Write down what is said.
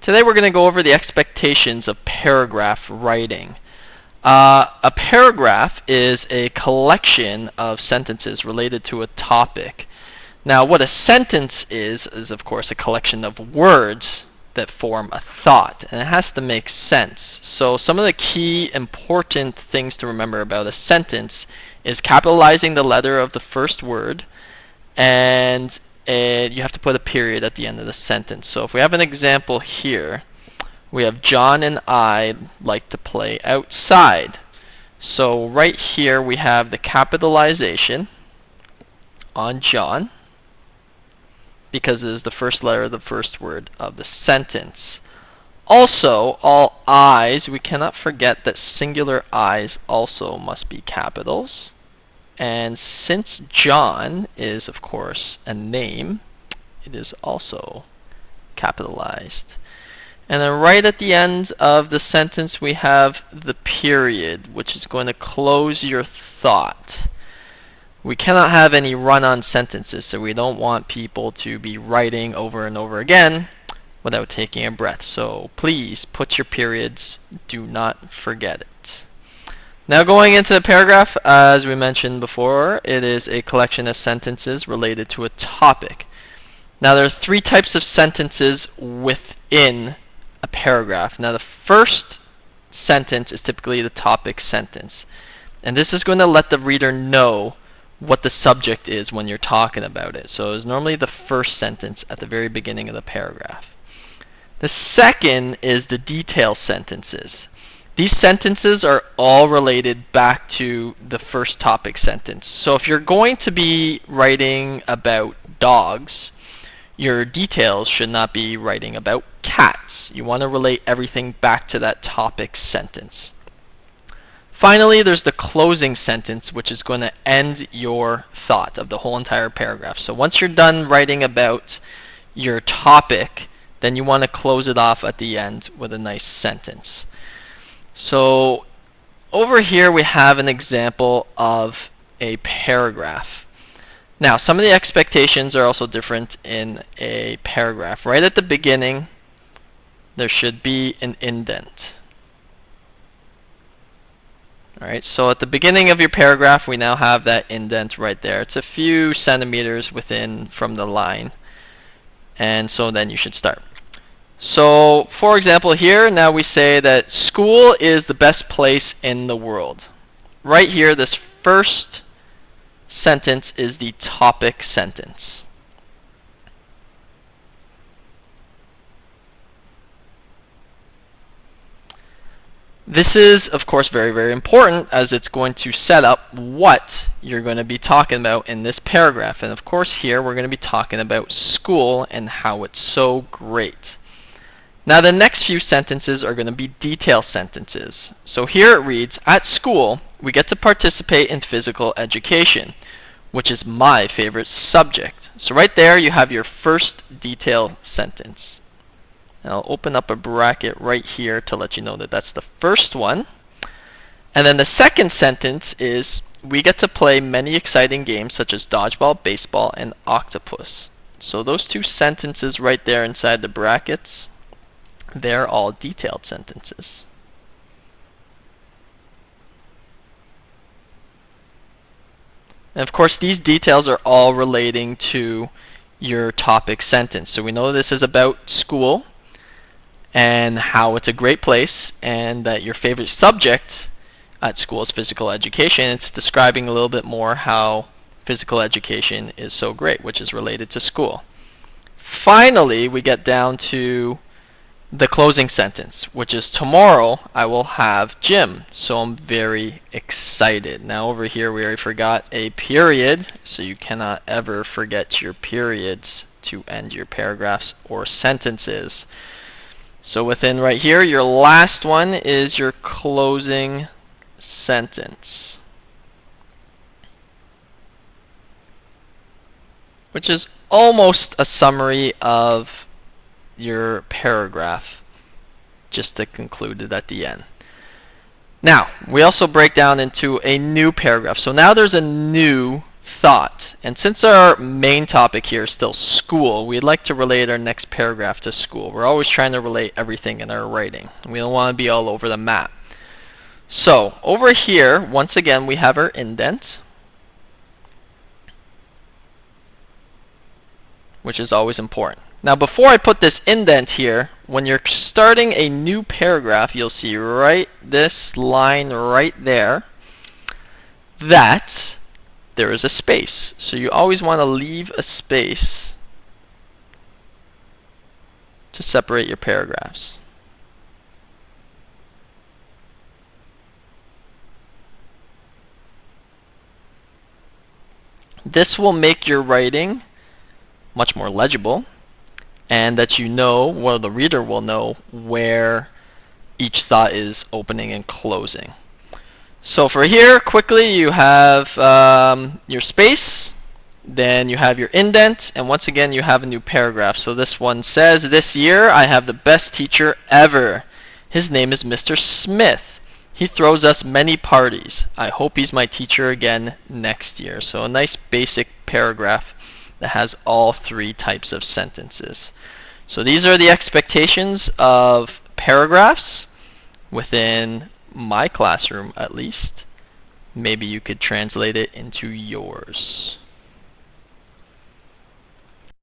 Today we're going to go over the expectations of paragraph writing. A paragraph is a collection of sentences related to a topic. Now what a sentence is of course a collection of words that form a thought, and it has to make sense. So some of the key important things to remember about a sentence is capitalizing the letter of the first word, and you have to put a period at the end of the sentence. So if we have an example here, we have John and I like to play outside. So right here we have the capitalization on John because it is the first letter of the first word of the sentence. Also, all I's, we cannot forget that singular I's also must be capitals. And since John is, of course, a name, it is also capitalized. And then right at the end of the sentence we have the period, which is going to close your thought. We cannot have any run-on sentences, so we don't want people to be writing over and over again without taking a breath. So please put your periods, do not forget it. Now going into the paragraph, as we mentioned before, it is a collection of sentences related to a topic. Now there are three types of sentences within a paragraph. Now the first sentence is typically the topic sentence. And this is going to let the reader know what the subject is when you're talking about it. So it's normally the first sentence at the very beginning of the paragraph. The second is the detail sentences. These sentences are all related back to the first topic sentence. So if you're going to be writing about dogs, your details should not be writing about cats. You want to relate everything back to that topic sentence. Finally, there's the closing sentence, which is going to end your thought of the whole entire paragraph. So once you're done writing about your topic, then you want to close it off at the end with a nice sentence. So over here we have an example of a paragraph. Now some of the expectations are also different in a paragraph. Right at the beginning there should be an indent. Alright, so at the beginning of your paragraph we now have that indent right there. It's a few centimeters within from the line, and so then you should start. So for example here, now we say that school is the best place in the world. Right here, this first sentence is the topic sentence. This is of course very, very important, as it's going to set up what you're going to be talking about in this paragraph. And of course here we're going to be talking about school and how it's so great. Now the next few sentences are going to be detail sentences. So here it reads, at school we get to participate in physical education, which is my favorite subject. So right there you have your first detail sentence. And I'll open up a bracket right here to let you know that that's the first one. And then the second sentence is, we get to play many exciting games such as dodgeball, baseball, and octopus. So those two sentences right there inside the brackets, they're all detailed sentences. And of course these details are all relating to your topic sentence. So we know this is about school and how it's a great place, and that your favorite subject at school is physical education. It's describing a little bit more how physical education is so great, which is related to school. Finally, we get down to the closing sentence, which is, tomorrow I will have gym, so I'm very excited. Now over here we already forgot a period, so you cannot ever forget your periods to end your paragraphs or sentences. So within right here, your last one is your closing sentence, which is almost a summary of your paragraph, just to conclude it at the end. Now, we also break down into a new paragraph. So now there's a new thought. And since our main topic here is still school, we'd like to relate our next paragraph to school. We're always trying to relate everything in our writing. We don't want to be all over the map. So over here, once again, we have our indent, which is always important. Now before I put this indent here, when you're starting a new paragraph, you'll see right this line right there that there is a space. So you always want to leave a space to separate your paragraphs. This will make your writing much more legible, and that you know, well, the reader will know where each thought is opening and closing. So for here, quickly, you have your space, then you have your indent, and once again you have a new paragraph. So this one says, "This year I have the best teacher ever. His name is Mr. Smith. He throws us many parties. I hope he's my teacher again next year." So a nice basic paragraph that has all three types of sentences. So these are the expectations of paragraphs within my classroom, at least. Maybe you could translate it into yours.